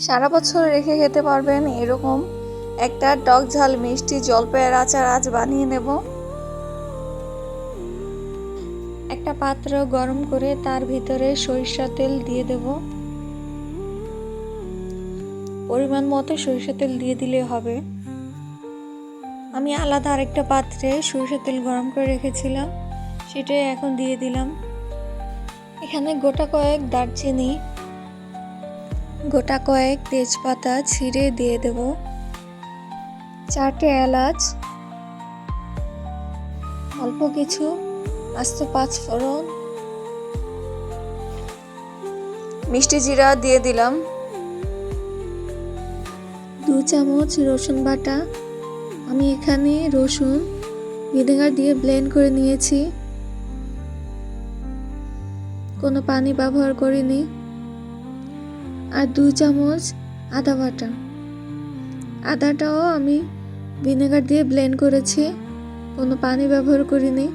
সারা বছর রেখে খেতে পারবেন এরকম একটা টক ঝাল মিষ্টি জলপাইয়ের আচার আজ বানিয়ে নেব। একটা পাত্র গরম করে তার ভিতরে সরিষার তেল দিয়ে দেব। পরিমাণ মতো সরিষার তেল দিয়ে দিলে হবে। আমি আলাদা আরেকটা পাত্রে সরিষার তেল গরম করে রেখেছিলাম, সেটাই এখন দিয়ে দিলাম। এখানে গোটা কয়েক দারচিনি, গোটা কয়েক তেজপাতা ছিঁড়ে দিয়ে দেব, 4টে এলাচ, অল্প কিছু আস্ত 5 ফোড়ন, মিষ্টি জিরা দিয়ে দিলাম, 2 চামচ রসুন বাটা। আমি এখানে রসুন ভিনেগার দিয়ে ব্লেন্ড করে নিয়েছি, কোনো পানি ব্যবহার করিনি। আর 2 চামচ আদা বাটা। আদাটাও আমি ভিনেগার দিয়ে ব্লেন্ড করেছি, কোনো পানি ব্যবহার করিনি।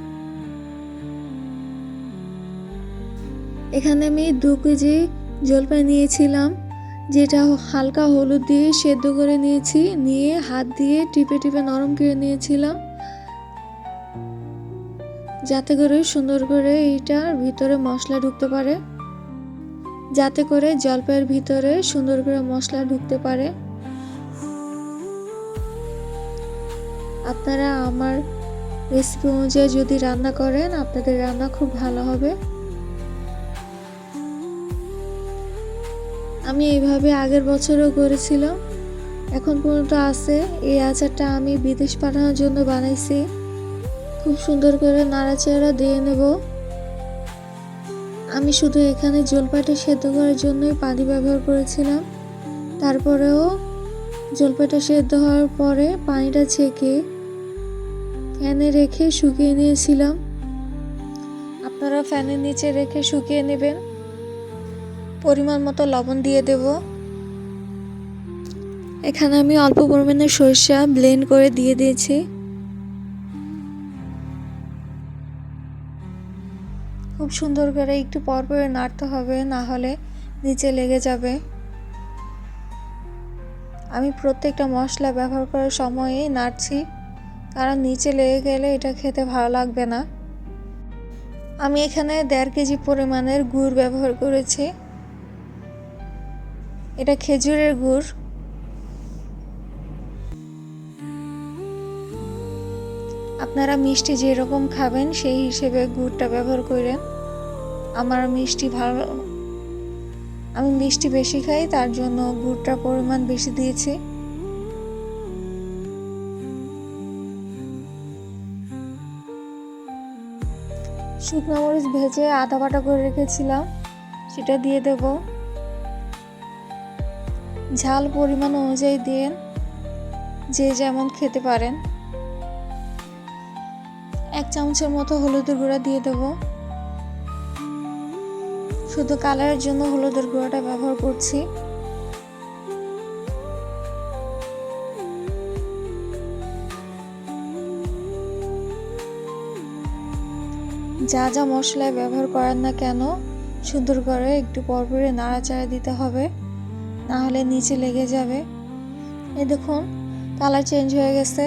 এখানে আমি 2 কেজি জলপাই নিয়েছিলাম, যেটা হালকা হলুদ দিয়ে সেদ্ধ করে নিয়েছি, নিয়ে হাত দিয়ে টিপে টিপে নরম করে নিয়েছিলাম, যাতে করে সুন্দর করে এইটার ভিতরে মশলা ঢুকতে পারে, যাতে করে জলপাইয়ের ভিতরে সুন্দর করে মশলা ঢুকতে পারে। আপনারা আমার রেসিপি অনুযায়ী যদি রান্না করেন, আপনাদের রান্না খুব ভালো হবে। আমি এইভাবে আগের বছরও করেছিলাম, এখন পর্যন্ত আছে। এই আচারটা আমি বিদেশ পাঠানোর জন্য বানাইছি। খুব সুন্দর করে নাড়াচাড়া দিয়ে নেব। আমি শুধু এখানে জলপাইটা সেদ্ধ করার জন্যই পানি ব্যবহার করেছিলাম, তারপরেও জলপাইটা সেদ্ধ হওয়ার পরে পানিটা ছেঁকে ফ্যানে রেখে শুকিয়ে নিয়েছিলাম। আপনারা ফ্যানের নিচে রেখে শুকিয়ে নেবেন। পরিমাণ মতো লবণ দিয়ে দেব। এখানে আমি অল্প পরিমাণে সরিষা ব্লেন্ড করে দিয়ে দিয়েছি। খুব সুন্দর করে একটু পরপর নাড়তে হবে, না হলে নিচে লেগে যাবে। আমি প্রত্যেকটা মশলা ব্যবহার করার সময়েই নাড়ছি, কারণ নিচে লেগে গেলে এটা খেতে ভালো লাগবে না। আমি এখানে 1.5 কেজি পরিমাণের গুড় ব্যবহার করেছি। এটা খেজুরের গুড়। আপনারা মিষ্টি যেরকম খাবেন সেই হিসেবে গুড়টা ব্যবহার করেন। আমি মিষ্টি বেশি খাই, তার জন্য গুড়টার পরিমাণ বেশি দিয়েছি। শুকনো মরিচ ভেজে আদা বাটা করে রেখেছিলাম, সেটা দিয়ে দেব। ঝাল পরিমাণ অনুযায়ী দিন, যে যেমন খেতে পারেন। 1 চামচের মতো হলুদের গুঁড়া দিয়ে দেব। শুধু কালারের জন্য হলুদের গুঁড়াটা ব্যবহার করছি। যা যা মশলায় ব্যবহার করেন না কেন, সুন্দর করে একটু পরপরে নাড়াচাড়া দিতে হবে, না হলে নিচে লেগে যাবে। এই দেখুন কালার চেঞ্জ হয়ে গেছে।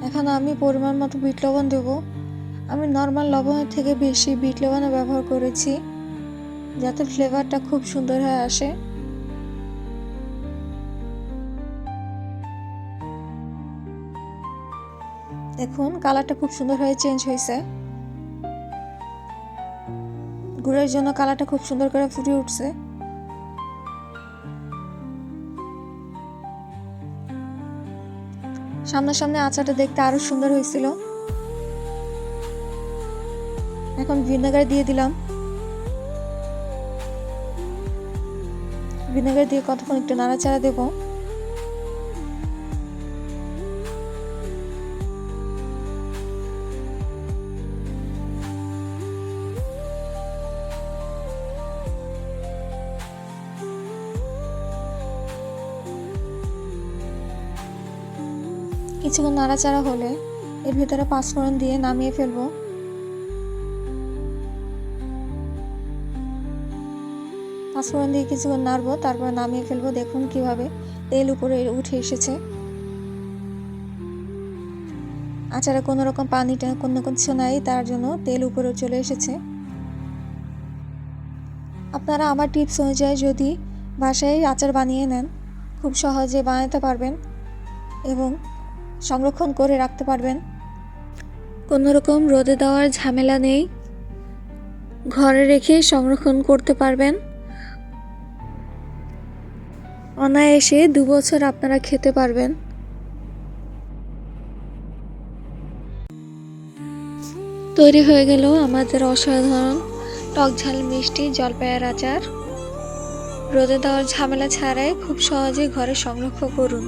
এখন আমি পরিমাণ মতো বিট লবণ দেব। আমি নর্মাল লবণের থেকে বেশি বিট লবণও ব্যবহার করেছি, যাতে ফ্লেভারটা খুব সুন্দর হয়ে আসে। দেখুন কালারটা খুব সুন্দর হয়ে চেঞ্জ হয়েছে। গুড়ের জন্য কালারটা খুব সুন্দর করে ফুটে উঠছে। সামনাসামনি আচারটা দেখতে আরো সুন্দর হয়েছিল। এখন ভিনেগার দিয়ে দিলাম। ভিনেগার দিয়ে কতক্ষণ একটু নাড়াচাড়া দেব। কিছুক্ষণ নাড়াচাড়া হলে এর ভিতরে 5 ফোড়ন দিয়ে নামিয়ে ফেলবো। পাঁচফোড়ন দিয়ে কিছুক্ষণ নাড়বো, তারপর নামিয়ে ফেলবো। দেখুন কিভাবে তেল উপরে উঠে এসেছে। আচারে কোনো রকম পানিটা কোনো কিছু নাই, তার জন্য তেল উপরে চলে এসেছে। আপনারা আমার টিপস অনুযায়ী যদি বাসায় আচার বানিয়ে নেন, খুব সহজে বানাতে পারবেন এবং সংরক্ষণ করে রাখতে পারবেন। কোনো রকম রোদে দেওয়ার ঝামেলা নেই, ঘরে রেখে সংরক্ষণ করতে পারবেন। অনায়াসে 2 বছর আপনারা খেতে পারবেন। তৈরি হয়ে গেল আমাদের অসাধারণ টক ঝাল মিষ্টি জলপাইয়ের আচার। রোদে দেওয়ার ঝামেলা ছাড়াই খুব সহজে ঘরে সংরক্ষণ করুন।